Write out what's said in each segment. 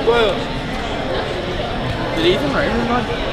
12. Did Ethan or everybody?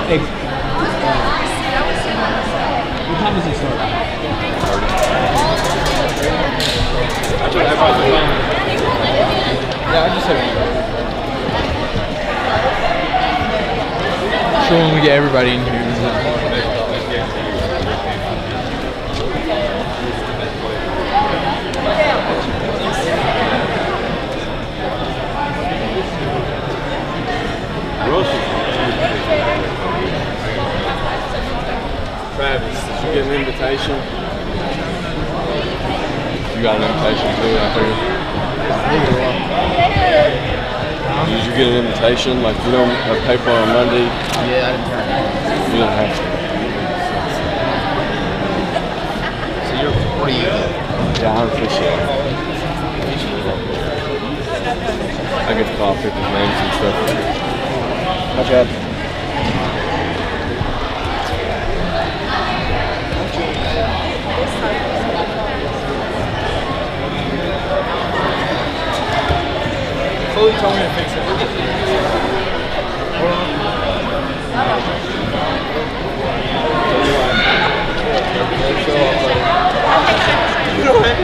Hey. What time does it start? Yeah, I just have sure when we get everybody in here. Travis, did you get an invitation? You got an invitation too, I figured. Did you get an invitation? Like, you don't have paper on Monday? Yeah, I didn't turn it. You don't have to. So what are you? Yeah, I'm official. I get to call people's names and stuff. My job. Chloe told me to fix it. You know what?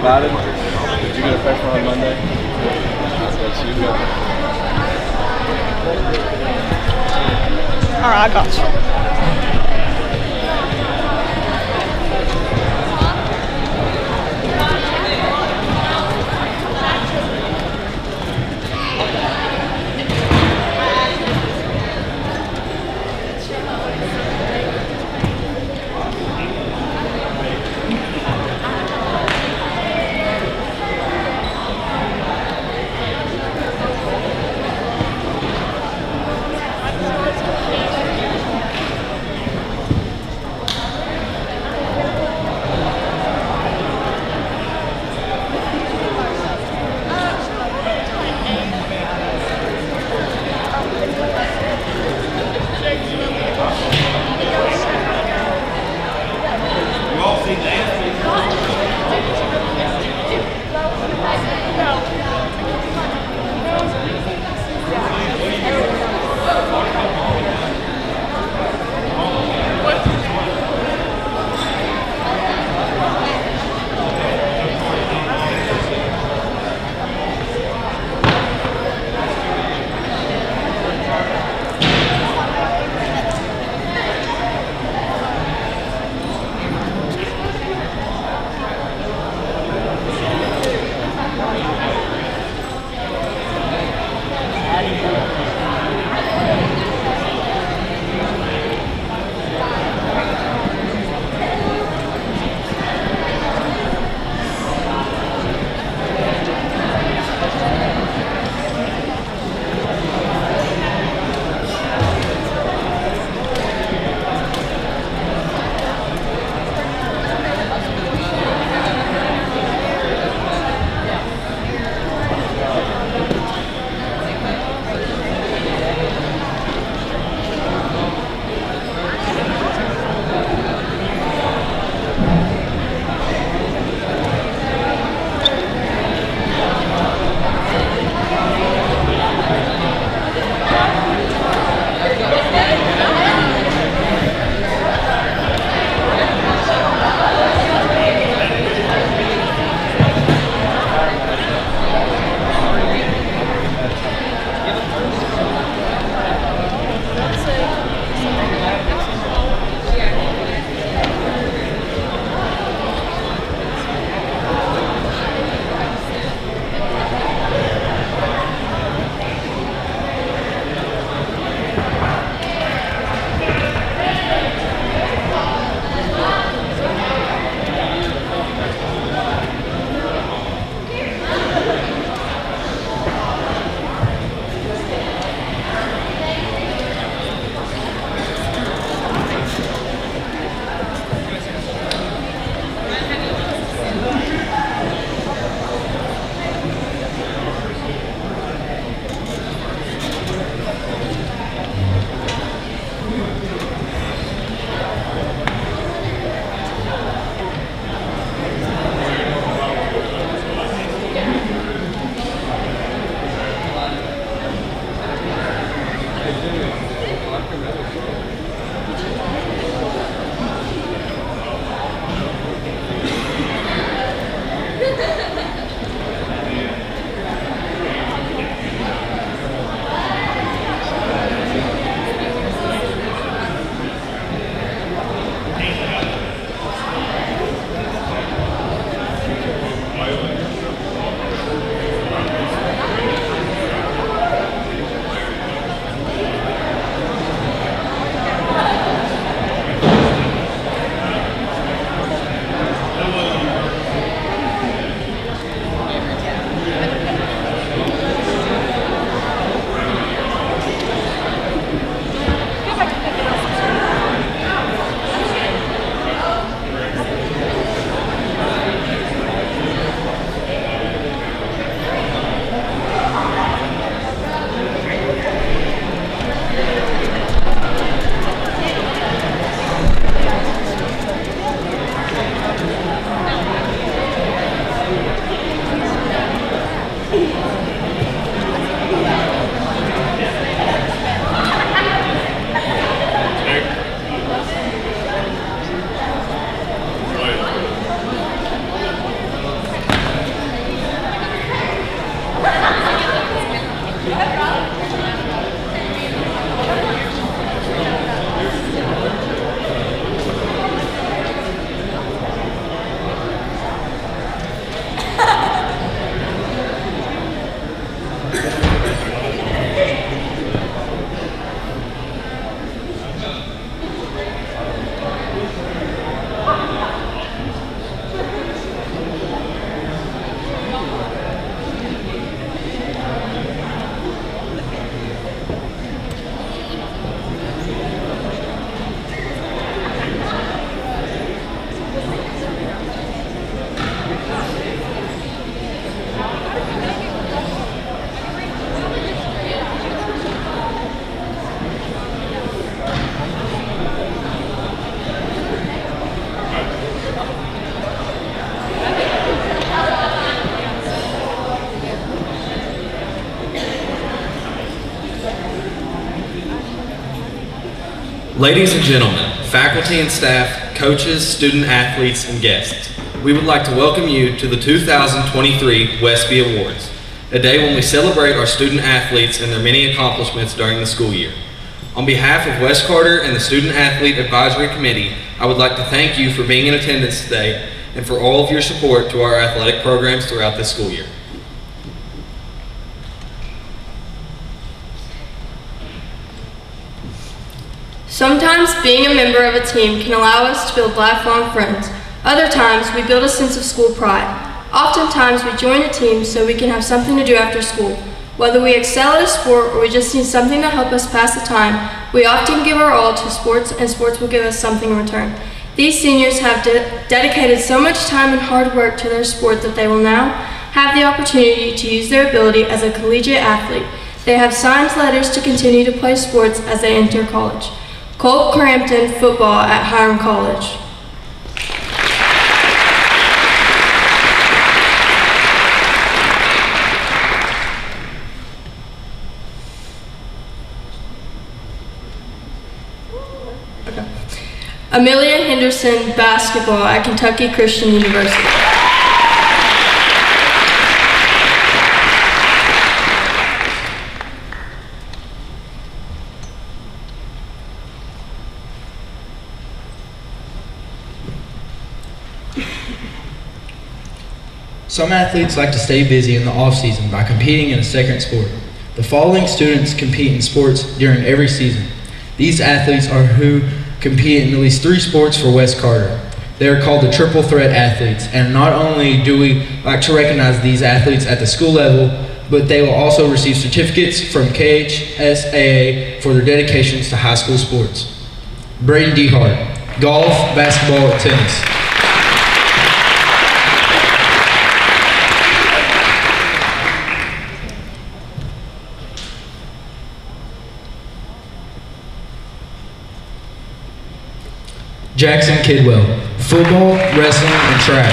spotted? Did you get a fresh one on Monday? That's you got. Alright, I got you. Ladies and gentlemen, faculty and staff, coaches, student athletes, and guests, we would like to welcome you to the 2023 WESPY Awards, a day when we celebrate our student athletes and their many accomplishments during the school year. On behalf of Wes Carter and the Student Athlete Advisory Committee, I would like to thank you for being in attendance today and for all of your support to our athletic programs throughout this school year. Sometimes being a member of a team can allow us to build lifelong friends. Other times we build a sense of school pride. Oftentimes we join a team so we can have something to do after school. Whether we excel at a sport or we just need something to help us pass the time, we often give our all to sports, and sports will give us something in return. These seniors have dedicated so much time and hard work to their sport that they will now have the opportunity to use their ability as a collegiate athlete. They have signed letters to continue to play sports as they enter college. Colt Crampton, football at Hiram College. Amelia Henderson, basketball at Kentucky Christian University. Some athletes like to stay busy in the off-season by competing in a second sport. The following students compete in sports during every season. These athletes are who compete in at least 3 sports for Wes Carter. They are called the triple threat athletes, and not only do we like to recognize these athletes at the school level, but they will also receive certificates from KHSAA for their dedications to high school sports. Braden Dehart, golf, basketball, and tennis. Jackson Kidwell, football, wrestling, and track.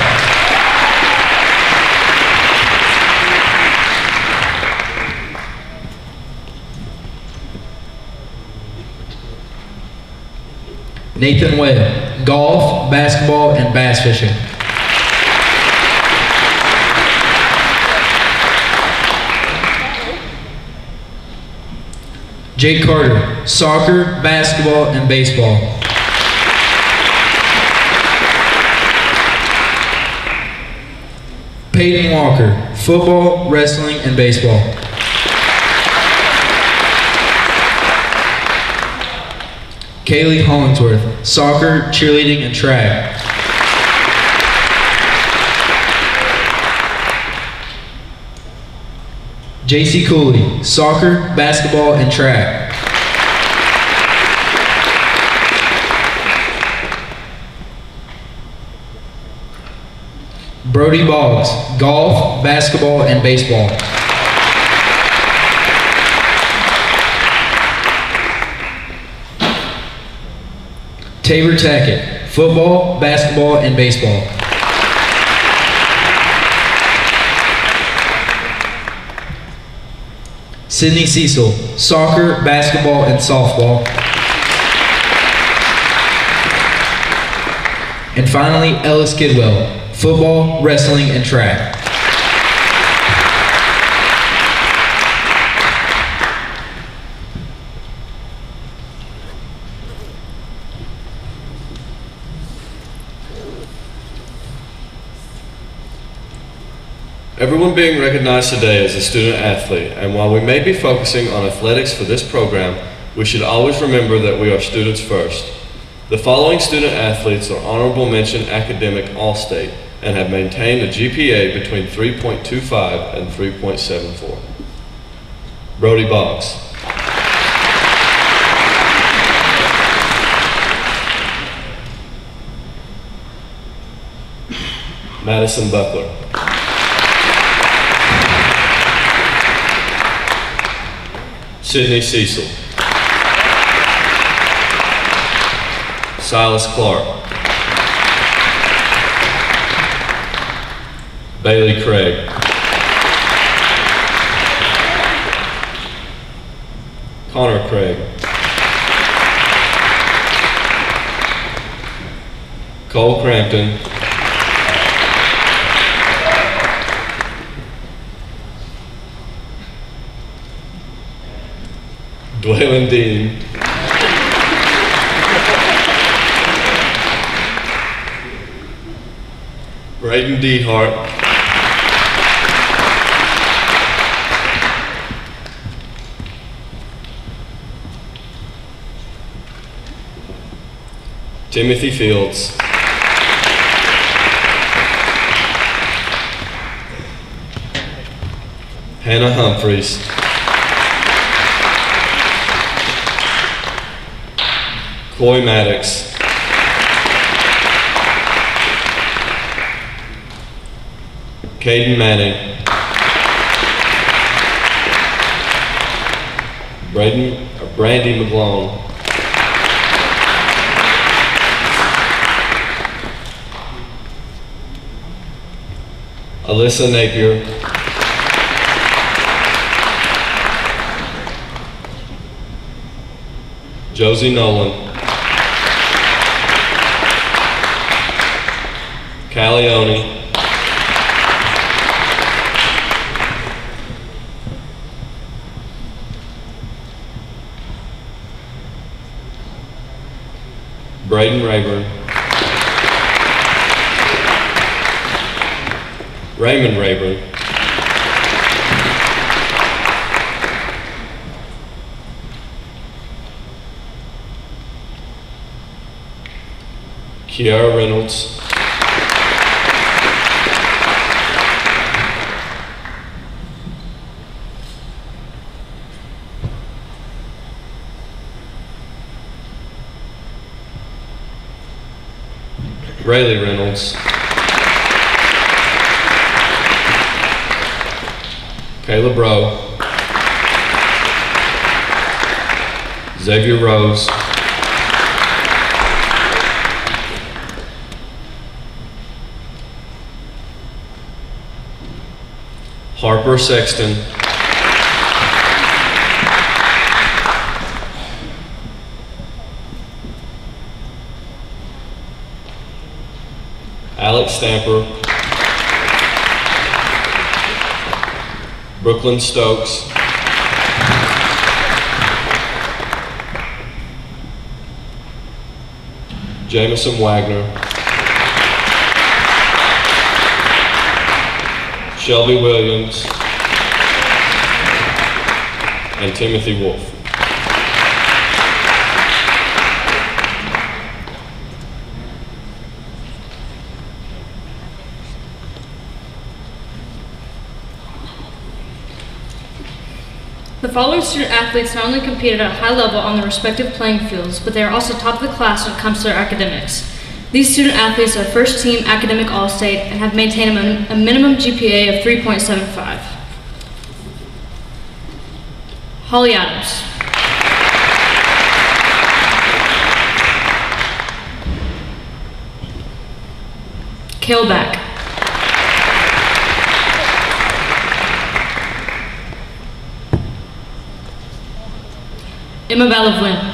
Nathan Webb, golf, basketball, and bass fishing. Jake Carter, soccer, basketball, and baseball. Peyton Walker, football, wrestling, and baseball. Kaylee Hollingsworth, soccer, cheerleading, and track. JC Cooley, soccer, basketball, and track. Brody Boggs, golf, basketball, and baseball. Tabor Tackett, football, basketball, and baseball. Sydney Cecil, soccer, basketball, and softball. And finally, Ellis Kidwell, football, wrestling, and track. Everyone being recognized today as a student athlete, and while we may be focusing on athletics for this program, we should always remember that we are students first. The following student athletes are honorable mention academic All-State and have maintained a GPA between 3.25 and 3.74. Brody Boggs. Madison Buckler. Sydney Cecil. Silas Clark. Bailey Craig. Connor Craig. Cole Crampton, Dwaylen Dean, Braden Dehart, Timothy Fields, Hannah Humphreys, Coy Maddox, Caden Manning, Brandy McGlone, Alyssa Napier, Josie Nolan, Calione, Braden Rayburn, Raymond Rayburn, Kiara Reynolds, Rayleigh Reynolds, Caleb Rowe, Xavier Rose, Harper Sexton, Alex Stamper, Brooklyn Stokes, Jamison Wagner, Shelby Williams, and Timothy Wolf. The following student athletes not only competed at a high level on their respective playing fields, but they are also top of the class when it comes to their academics. These student athletes are first team academic All-State and have maintained a minimum GPA of 3.75. Holly Adams. Kale Back. Emma Balavlin.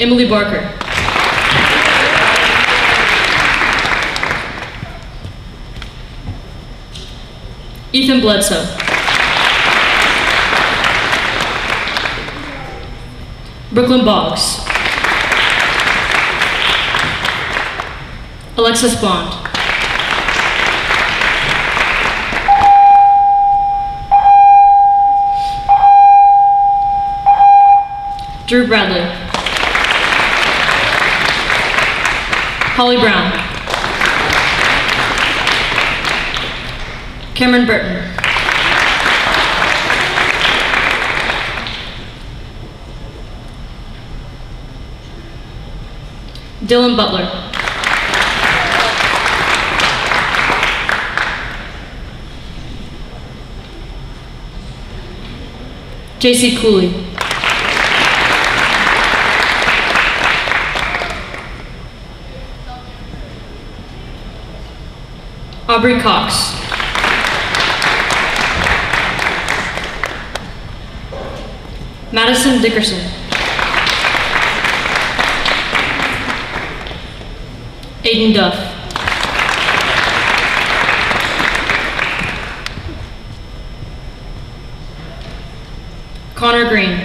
Emily Barker. Ethan Bledsoe. Brooklyn Boggs. Alexis Bond. Drew Bradley. Holly Brown. Cameron Burton. Dylan Butler. JC Cooley. Aubrey Cox. Madison Dickerson. Aiden Duff. Connor Green.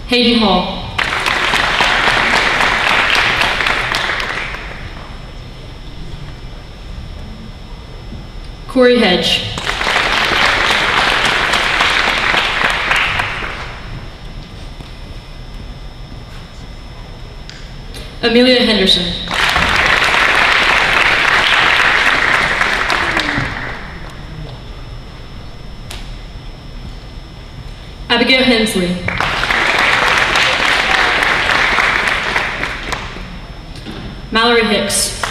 Hayden Hall. Corey Hedge. Amelia Henderson. Abigail Hensley. Mallory Hicks.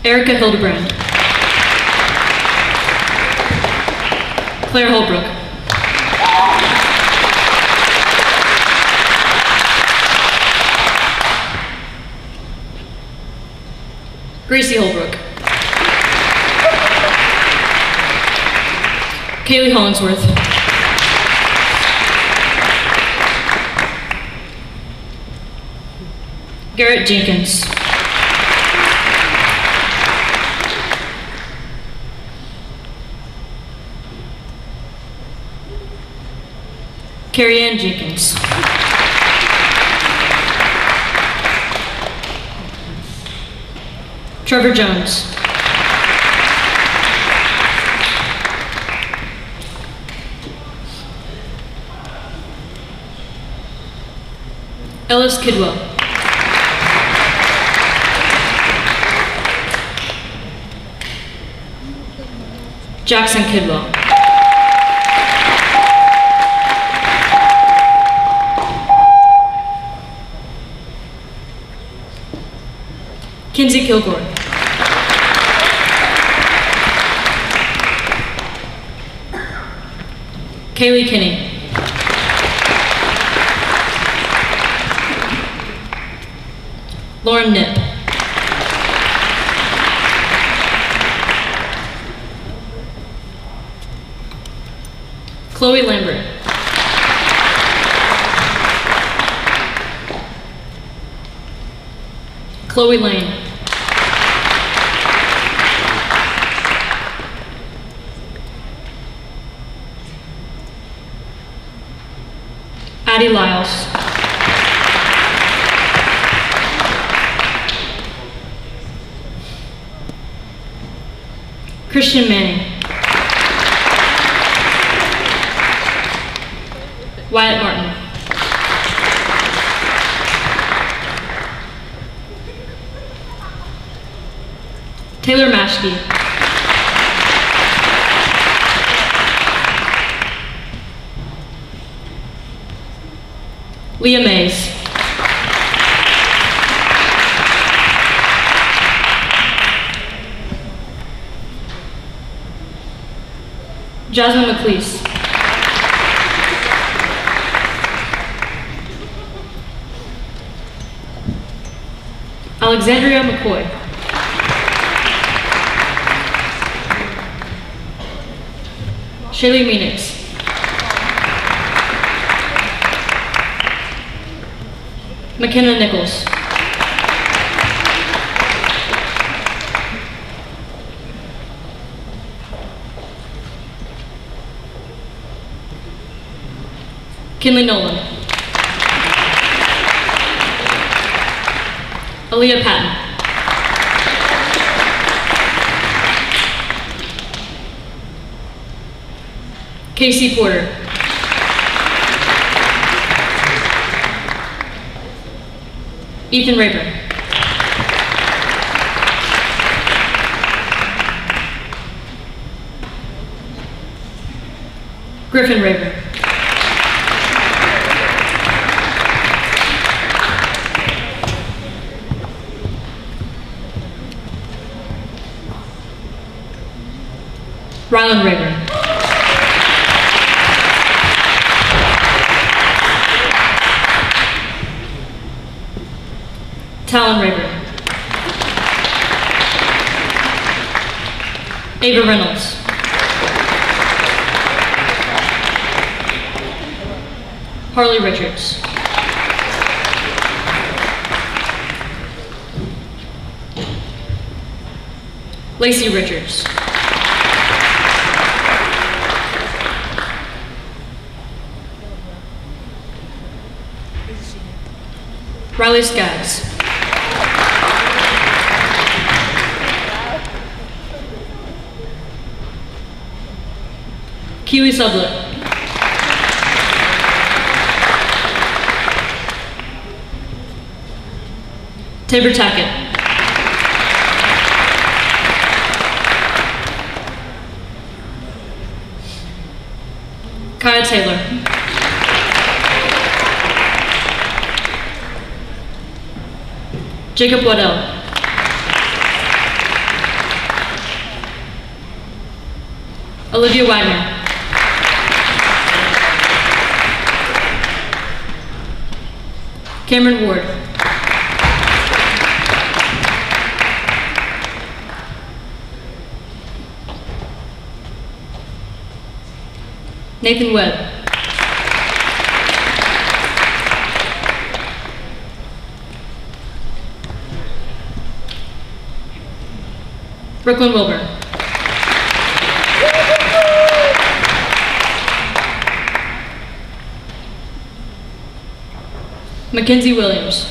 Erica Hildebrand. Claire Holbrook. Gracie Holbrook. Kaylee Hollingsworth. Garrett Jenkins. Carrie Ann Jenkins. Trevor Jones. Ellis Kidwell. Jackson Kidwell. Kinsey Kilgore. Kaylee Kinney. Lauren Knipp. Chloe Lambert. Chloe Lane. Addie Lyles. Christian Manning. Wyatt Martin. Taylor Maschke. Leah Mays. Jasmine McLeese. Alexandria McCoy. Shaylee Meanix. McKenna Nichols. Kinley Nolan. Aaliyah Patton. Casey Porter. Ethan Rayburn. Griffin Rayburn. Rylan Rayburn. Talon Rayburn. Ava Reynolds. Harley Richards. Lacey Richards. Riley Skaggs. Kiwi Sublett. Tabor Tackett. Kaya Taylor. Jacob Waddell. Olivia Wagner. Cameron Ward. Nathan Webb. Brooklyn Wilburn. Mackenzie Williams.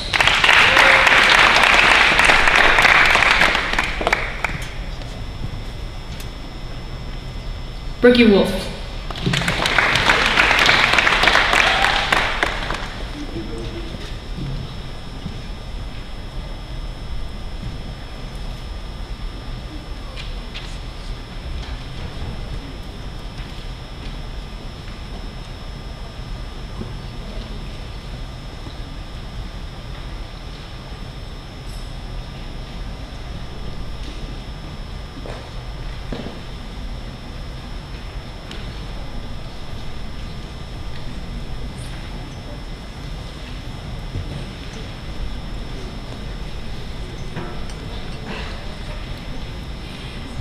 Brookie Wolf.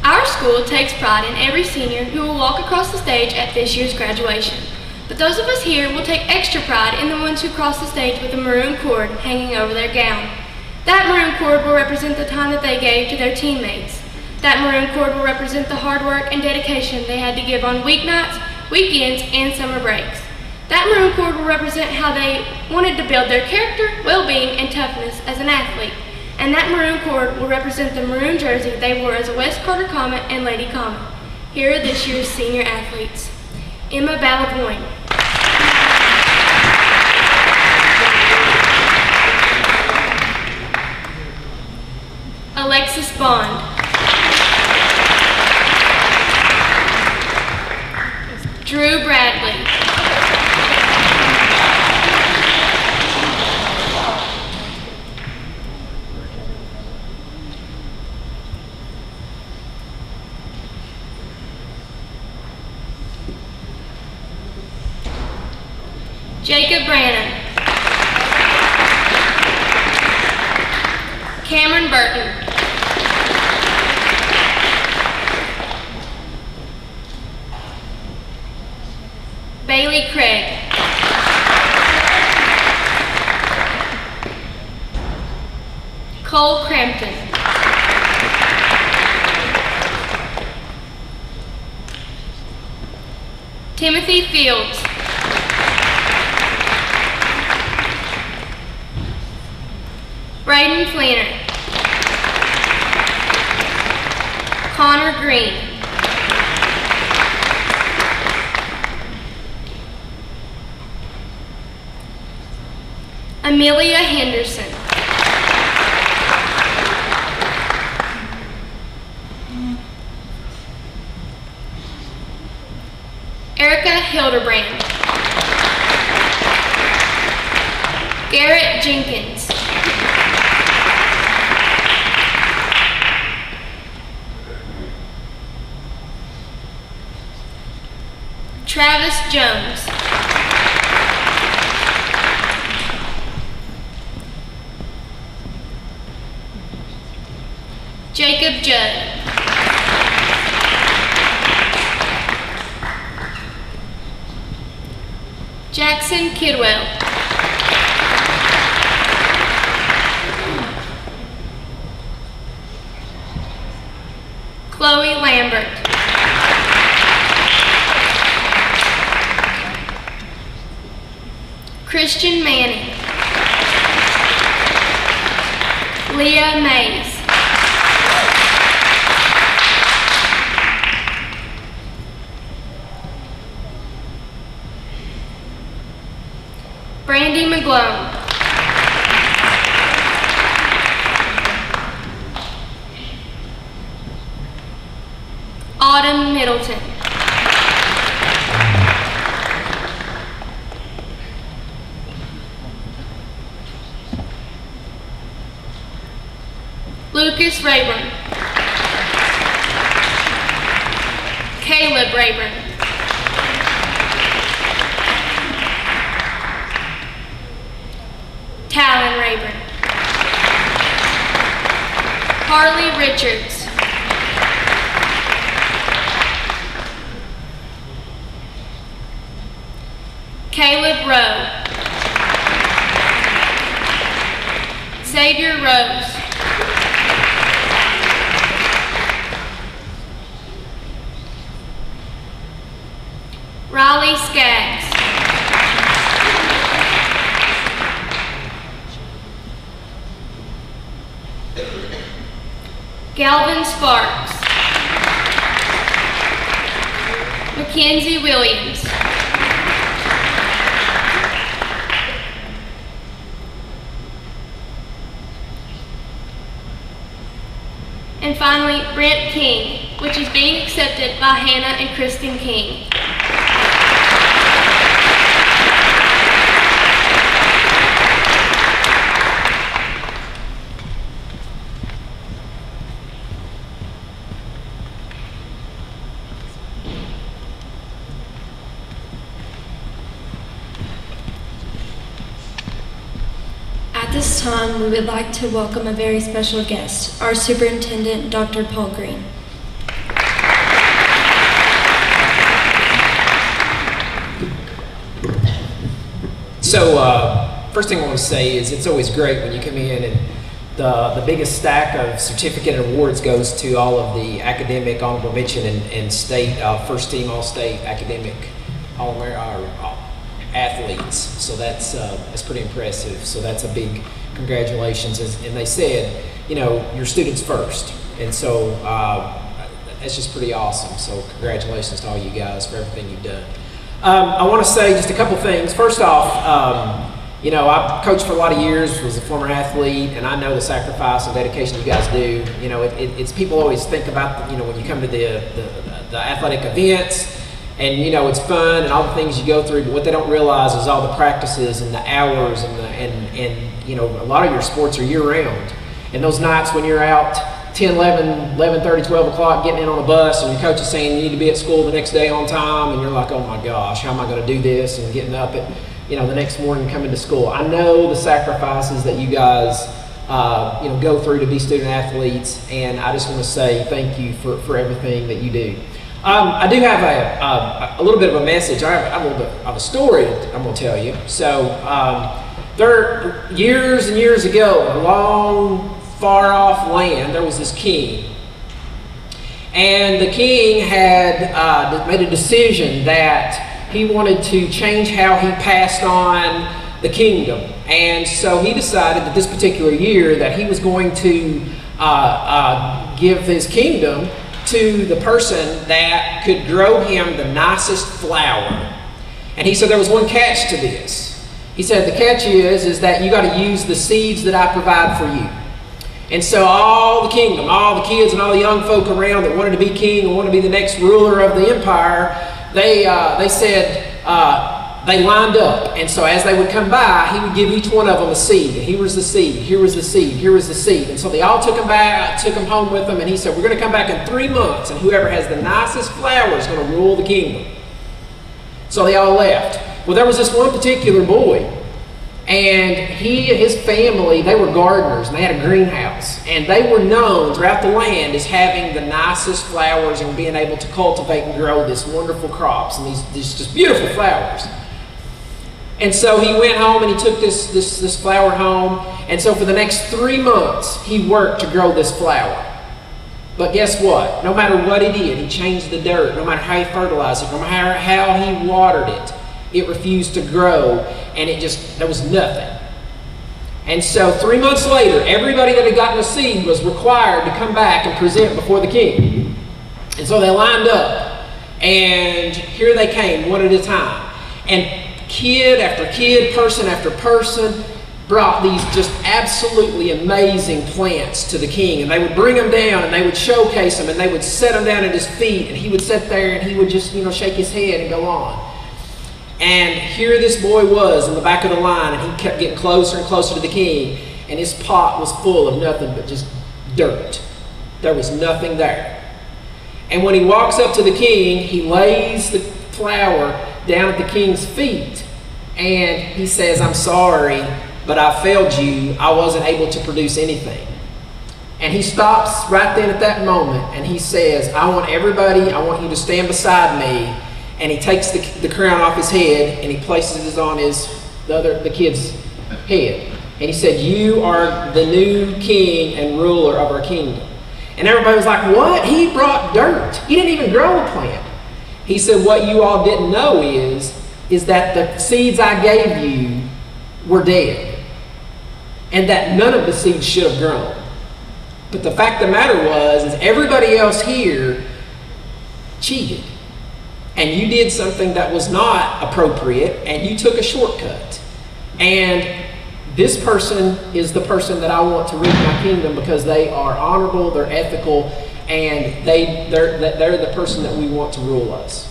Our school takes pride in every senior who will walk across the stage at this year's graduation. But those of us here will take extra pride in the ones who cross the stage with a maroon cord hanging over their gown. That maroon cord will represent the time that they gave to their teammates. That maroon cord will represent the hard work and dedication they had to give on weeknights, weekends, and summer breaks. That maroon cord will represent how they wanted to build their character, well-being, and toughness as an athlete. And that maroon cord will represent the maroon jersey they wore as a West Carter Comet and Lady Comet. Here are this year's senior athletes. Emma Ballavoine. Alexis Bond. Drew Bradley. Jacob Brannon. Cameron Burton. Bailey Craig. Cole Crampton. Timothy Fields. Braden Flanner. Connor Green. Amelia Henderson. Erica Hildebrand. Garrett Jenkins. Travis Jones. Jacob Judd. Jackson Kidwell. Chloe Lambert. Christian Manning. Leah Mays. Brandy McGlone. Autumn Middleton. Lucas Rayburn. Caleb Rayburn. Talon Rayburn. Harley Richards. Caleb Rowe. Xavier Rose. Riley Skaggs. Galvin Sparks. Mackenzie Williams. And finally, Brent King, which is being accepted by Hannah and Kristen King. At this time, we would like to welcome a very special guest, our superintendent, Dr. Paul Green. So, first thing I want to say is it's always great when you come in and the biggest stack of certificate and awards goes to all of the academic honorable mention and state first team all-state academic athletes. So that's pretty impressive. So that's a big congratulations. And they said, you know, your students first. And so that's just pretty awesome. So congratulations to all you guys for everything you've done. I want to say just a couple things. First off, you know, I've coached for a lot of years, was a former athlete, and I know the sacrifice and dedication you guys do. You know, it's people always think about, you know, when you come to the athletic events, and you know, it's fun and all the things you go through, but what they don't realize is all the practices and the hours and you know, a lot of your sports are year-round. And those nights when you're out 10, 11, 11:30, 12 o'clock getting in on a bus and your coach is saying you need to be at school the next day on time, and you're like, oh my gosh, how am I going to do this? And getting up at, you know, the next morning coming to school. I know the sacrifices that you guys you know, go through to be student athletes, and I just want to say thank you for everything that you do. I do have a little bit of a message. I have a little bit of a story I'm going to tell you. So there, years and years ago, in a long, far-off land, there was this king. And the king had made a decision that he wanted to change how he passed on the kingdom. And so he decided that this particular year that he was going to give his kingdom to the person that could grow him the nicest flower. And he said there was one catch to this. He said the catch is that you got to use the seeds that I provide for you. And so all the kingdom, all the kids and all the young folk around that wanted to be king and wanted to be the next ruler of the empire, they said, they lined up. And so as they would come by, he would give each one of them a seed. And here was the seed, here was the seed, here was the seed. And so they all took him back, took him home with them, and he said, we're going to come back in 3 months, and whoever has the nicest flower is going to rule the kingdom. So they all left. Well, there was this one particular boy, and he and his family, they were gardeners, and they had a greenhouse. And they were known throughout the land as having the nicest flowers and being able to cultivate and grow this wonderful crops and these just beautiful flowers. And so he went home and he took this flower home. And so for the next 3 months, he worked to grow this flower. But guess what? No matter what he did, he changed the dirt, no matter how he fertilized it, no matter how he watered it, it refused to grow, and there was nothing. And so 3 months later, everybody that had gotten a seed was required to come back and present before the king. And so they lined up, and here they came, one at a time. And kid after kid, person after person, brought these just absolutely amazing plants to the king, and they would bring them down and they would showcase them and they would set them down at his feet, and he would sit there and he would just shake his head and go on. And here this boy was in the back of the line, and he kept getting closer and closer to the king, and his pot was full of nothing but just dirt. There was nothing there. And when he walks up to the king, he lays the flower down at the king's feet, and he says, "I'm sorry, but I failed you. I wasn't able to produce anything." And he stops right then at that moment, and he says, I want you to stand beside me. And he takes the crown off his head, and he places it on the kid's head. And he said, "You are the new king and ruler of our kingdom." And everybody was like, "What? He brought dirt. He didn't even grow a plant." He said, "What you all didn't know is that the seeds I gave you were dead, and that none of the seeds should have grown. But the fact of the matter is everybody else here cheated. And you did something that was not appropriate, and you took a shortcut. And this person is the person that I want to reach my kingdom, because they are honorable, they're ethical, and they're the person that we want to rule us."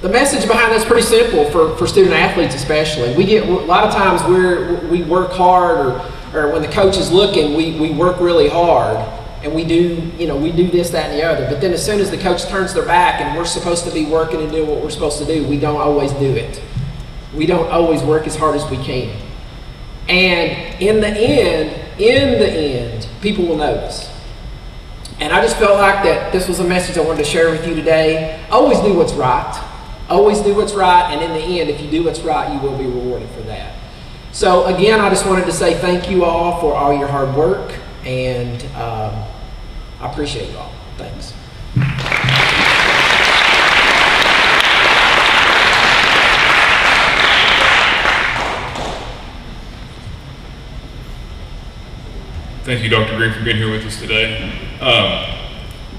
The message behind that's pretty simple for student athletes especially. We get a lot of times we work hard, or when the coach is looking, we work really hard. And we do this, that, and the other. But then as soon as the coach turns their back and we're supposed to be working and doing what we're supposed to do, we don't always do it. We don't always work as hard as we can. And in the end, people will notice. And I just felt like that this was a message I wanted to share with you today. Always do what's right. Always do what's right. And in the end, if you do what's right, you will be rewarded for that. So again, I just wanted to say thank you all for all your hard work. And I appreciate you all. Thanks. Thank you, Dr. Green, for being here with us today.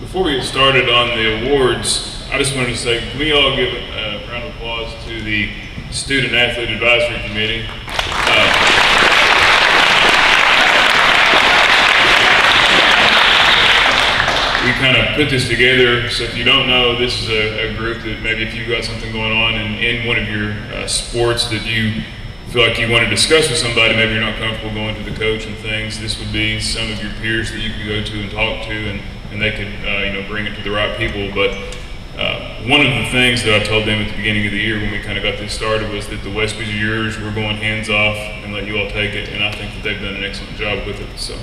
Before we get started on the awards, I just wanted to say, can we all give a round of applause to the Student Athlete Advisory Committee? We kind of put this together, so if you don't know, this is a group that maybe if you've got something going on in one of your sports that you feel like you want to discuss with somebody, maybe you're not comfortable going to the coach and things, this would be some of your peers that you could go to and talk to, and they could bring it to the right people. But one of the things that I told them at the beginning of the year when we kind of got this started was that the WESPYs are yours, we're going hands off and let you all take it, and I think that they've done an excellent job with it. So.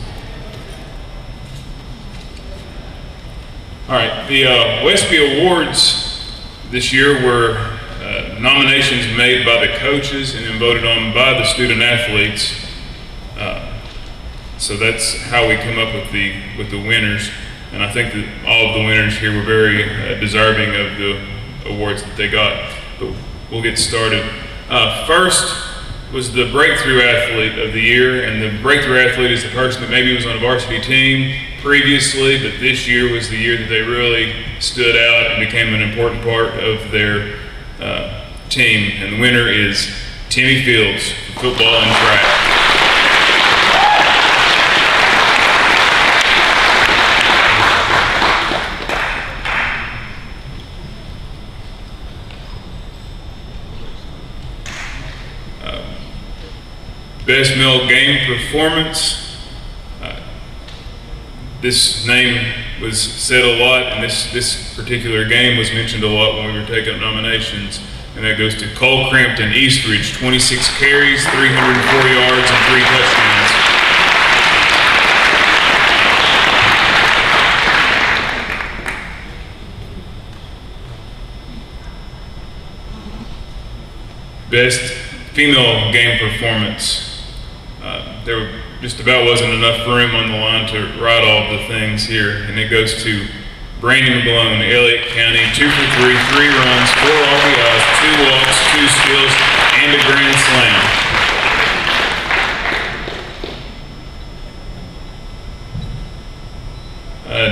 All right, the WESPY Awards this year were nominations made by the coaches and then voted on by the student athletes. So that's how we come up with the winners, and I think that all of the winners here were very deserving of the awards that they got. But we'll get started. First was the Breakthrough Athlete of the Year, and the Breakthrough Athlete is the person that maybe was on a varsity team previously, but this year was the year that they really stood out and became an important part of their team. And the winner is Timmy Fields for football and track. Best male game performance. This name was said a lot, and this particular game was mentioned a lot when we were taking up nominations, and that goes to Cole Crampton Eastridge, 26 carries, 304 yards, and 3 touchdowns. Best female game performance. There just about wasn't enough room on the line to write all of the things here, and it goes to Brandon Malone, Elliott County, 2 for 3, 3 runs, 4 RBIs, 2 walks, 2 steals, and a grand slam.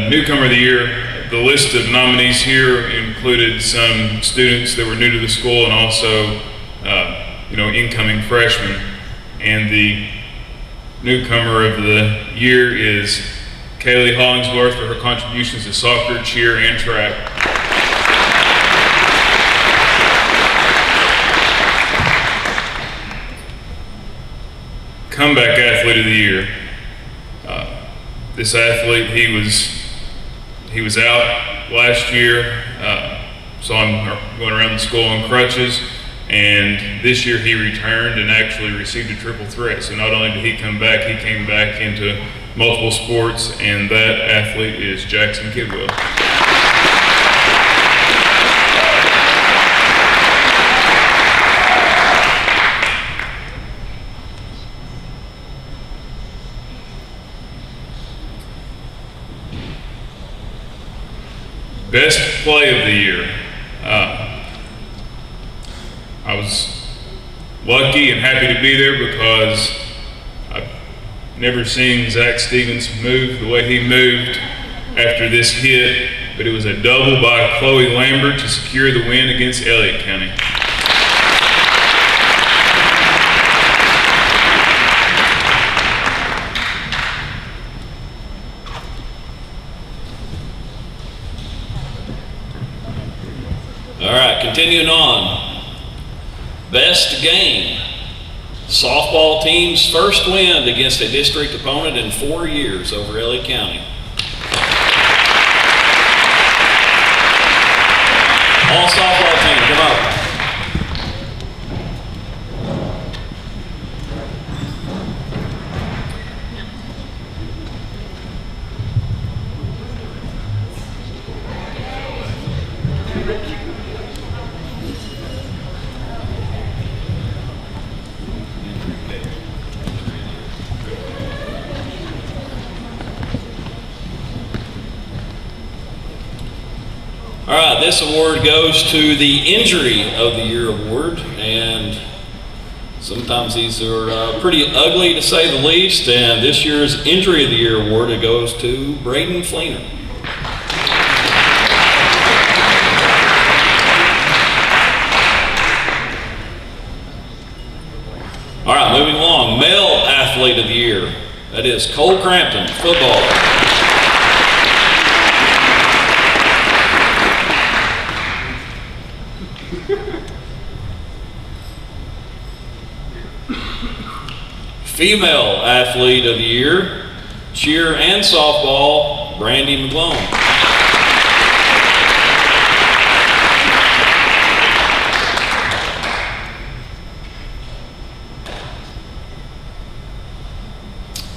Newcomer of the Year, the list of nominees here included some students that were new to the school and also, incoming freshmen. And the newcomer of the year is Kaylee Hollingsworth for her contributions to soccer, cheer, and track. Comeback Athlete of the Year. This athlete, he was out last year, saw him going around the school on crutches, and this year he returned and actually received a triple threat. So not only did he come back, he came back into multiple sports, and that athlete is Jackson Kidwell. Best play of the year. I was lucky and happy to be there because I've never seen Zach Stevens move the way he moved after this hit, but it was a double by Chloe Lambert to secure the win against Elliott County. All right, continuing on. Best game. Softball team's first win against a district opponent in 4 years over Elliott County. All softball team, come up. All right, this award goes to the Injury of the Year award, and sometimes these are pretty ugly to say the least, and this year's Injury of the Year award, it goes to Braden Fleener. All right, moving along, Male Athlete of the Year, that is Cole Crampton, football. Female Athlete of the Year, cheer and softball, Brandy McGlone.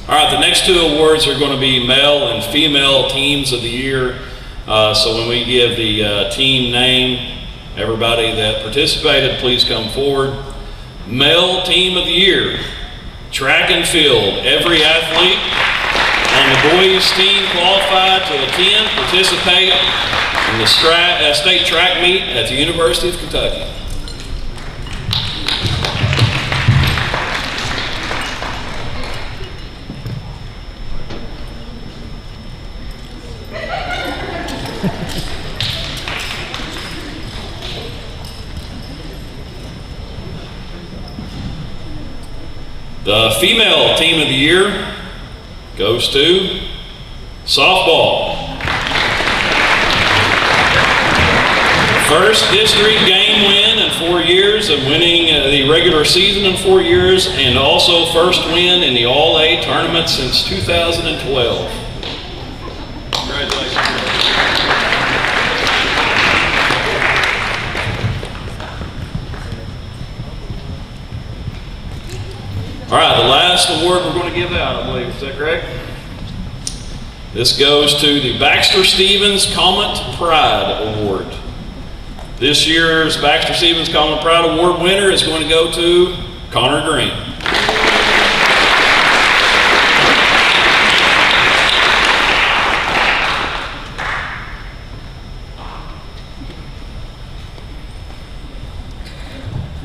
All right, the next two awards are going to be male and female teams of the year. So when we give the team name, everybody that participated, please come forward. Male Team of the Year. Track and field. Every athlete on the boys team qualified to attend, participate in the state track meet at the University of Kentucky. The female team of the year goes to softball. First district game win in 4 years of winning the regular season in 4 years, and also first win in the All-A tournament since 2012. Congratulations. All right, the last award we're going to give out, I believe, is that correct? This goes to the Baxter Stevens Comet Pride Award. This year's Baxter Stevens Common Pride Award winner is going to go to Connor Green.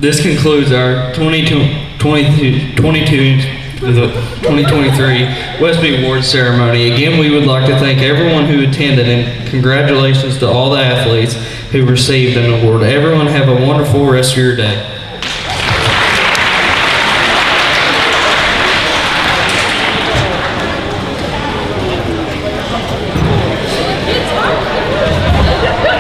This concludes our 2023 WESPY Awards ceremony. Again, we would like to thank everyone who attended and congratulations to all the athletes who received an award. Everyone have a wonderful rest of your day.